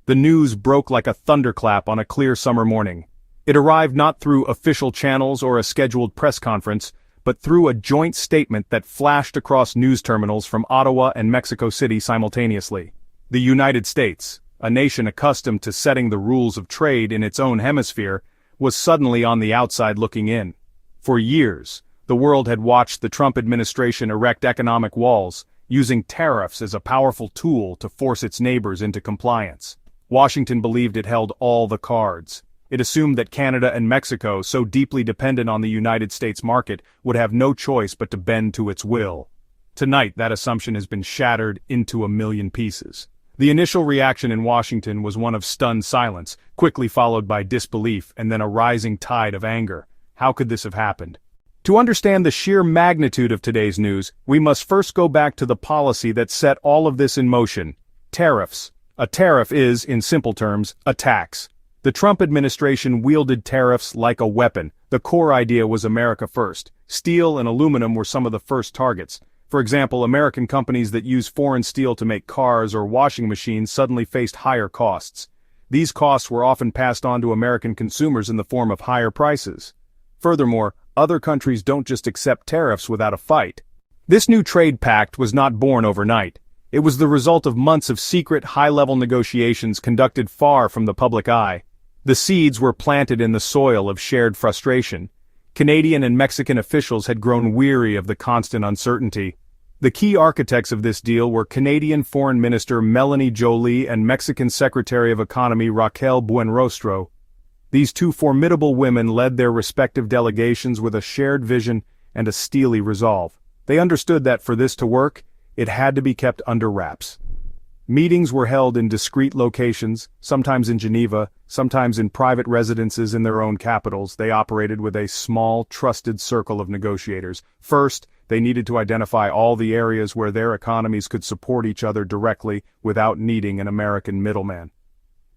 The news broke like a thunderclap on a clear summer morning. It arrived not through official channels or a scheduled press conference, but through a joint statement that flashed across news terminals from Ottawa and Mexico City simultaneously. The United States, a nation accustomed to setting the rules of trade in its own hemisphere, was suddenly on the outside looking in. For years, the world had watched the Trump administration erect economic walls, using tariffs as a powerful tool to force its neighbors into compliance. Washington believed it held all the cards. It assumed that Canada and Mexico, so deeply dependent on the United States market, would have no choice but to bend to its will. Tonight, that assumption has been shattered into a million pieces. The initial reaction in Washington was one of stunned silence, quickly followed by disbelief and then a rising tide of anger. How could this have happened? To understand the sheer magnitude of today's news, we must first go back to the policy that set all of this in motion: tariffs. A tariff is, in simple terms, a tax. The Trump administration wielded tariffs like a weapon. The core idea was America first. Steel and aluminum were some of the first targets. For example, American companies that use foreign steel to make cars or washing machines suddenly faced higher costs. These costs were often passed on to American consumers in the form of higher prices. Furthermore, other countries don't just accept tariffs without a fight. This new trade pact was not born overnight. It was the result of months of secret, high-level negotiations conducted far from the public eye. The seeds were planted in the soil of shared frustration. Canadian and Mexican officials had grown weary of the constant uncertainty. The key architects of this deal were Canadian Foreign Minister Melanie Joly and Mexican Secretary of Economy Raquel Buenrostro. These two formidable women led their respective delegations with a shared vision and a steely resolve. They understood that for this to work, it had to be kept under wraps. Meetings were held in discreet locations, sometimes in Geneva, sometimes in private residences in their own capitals. They operated with a small, trusted circle of negotiators. First, they needed to identify all the areas where their economies could support each other directly without needing an American middleman.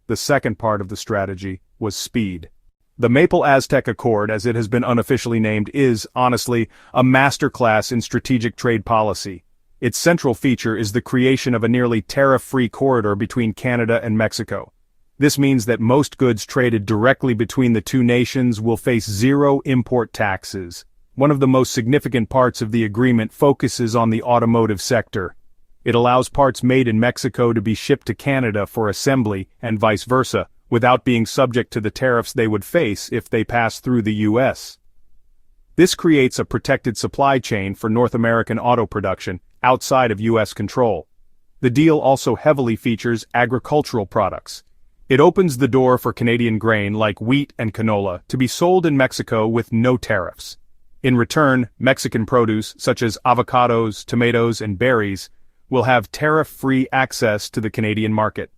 The second part of the strategy was speed. The Maple Aztec Accord, as it has been unofficially named, is, honestly, a masterclass in strategic trade policy. Its central feature is the creation of a nearly tariff-free corridor between Canada and Mexico. This means that most goods traded directly between the two nations will face zero import taxes. One of the most significant parts of the agreement focuses on the automotive sector. It allows parts made in Mexico to be shipped to Canada for assembly and vice versa, without being subject to the tariffs they would face if they pass through the U.S. This creates a protected supply chain for North American auto production outside of U.S. control. The deal also heavily features agricultural products. It opens the door for Canadian grain like wheat and canola to be sold in Mexico with no tariffs. In return, Mexican produce, such as avocados, tomatoes, and berries, will have tariff-free access to the Canadian market.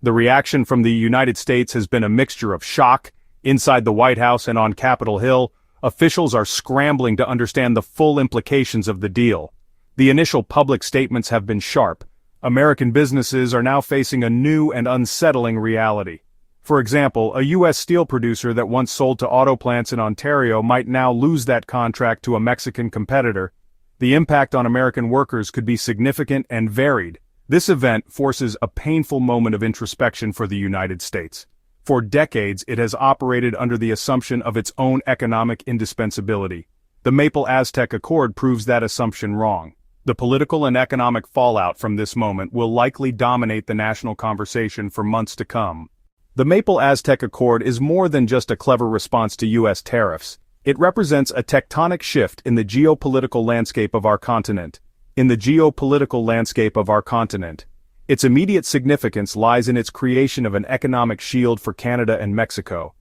The reaction from the United States has been a mixture of shock. Inside the White House and on Capitol Hill, officials are scrambling to understand the full implications of the deal. The initial public statements have been sharp. American businesses are now facing a new and unsettling reality. For example, a U.S. steel producer that once sold to auto plants in Ontario might now lose that contract to a Mexican competitor. The impact on American workers could be significant and varied. This event forces a painful moment of introspection for the United States. For decades, it has operated under the assumption of its own economic indispensability. The Maple Aztec Accord proves that assumption wrong. The political and economic fallout from this moment will likely dominate the national conversation for months to come. The Maple Aztec Accord is more than just a clever response to U.S. tariffs. It represents a tectonic shift in the geopolitical landscape of our continent. Its immediate significance lies in its creation of an economic shield for Canada and Mexico.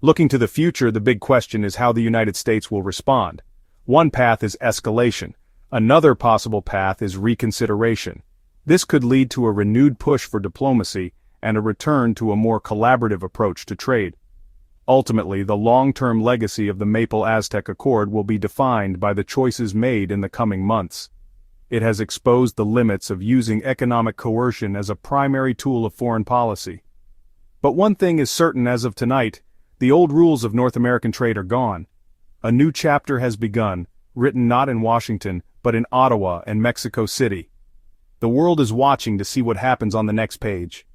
Looking to the future, the big question is how the United States will respond. One path is escalation. Another possible path is reconsideration. This could lead to a renewed push for diplomacy and a return to a more collaborative approach to trade. Ultimately, the long-term legacy of the Maple Aztec Accord will be defined by the choices made in the coming months. It has exposed the limits of using economic coercion as a primary tool of foreign policy. But one thing is certain as of tonight: the old rules of North American trade are gone. A new chapter has begun, written not in Washington, but in Ottawa and Mexico City. The world is watching to see what happens on the next page.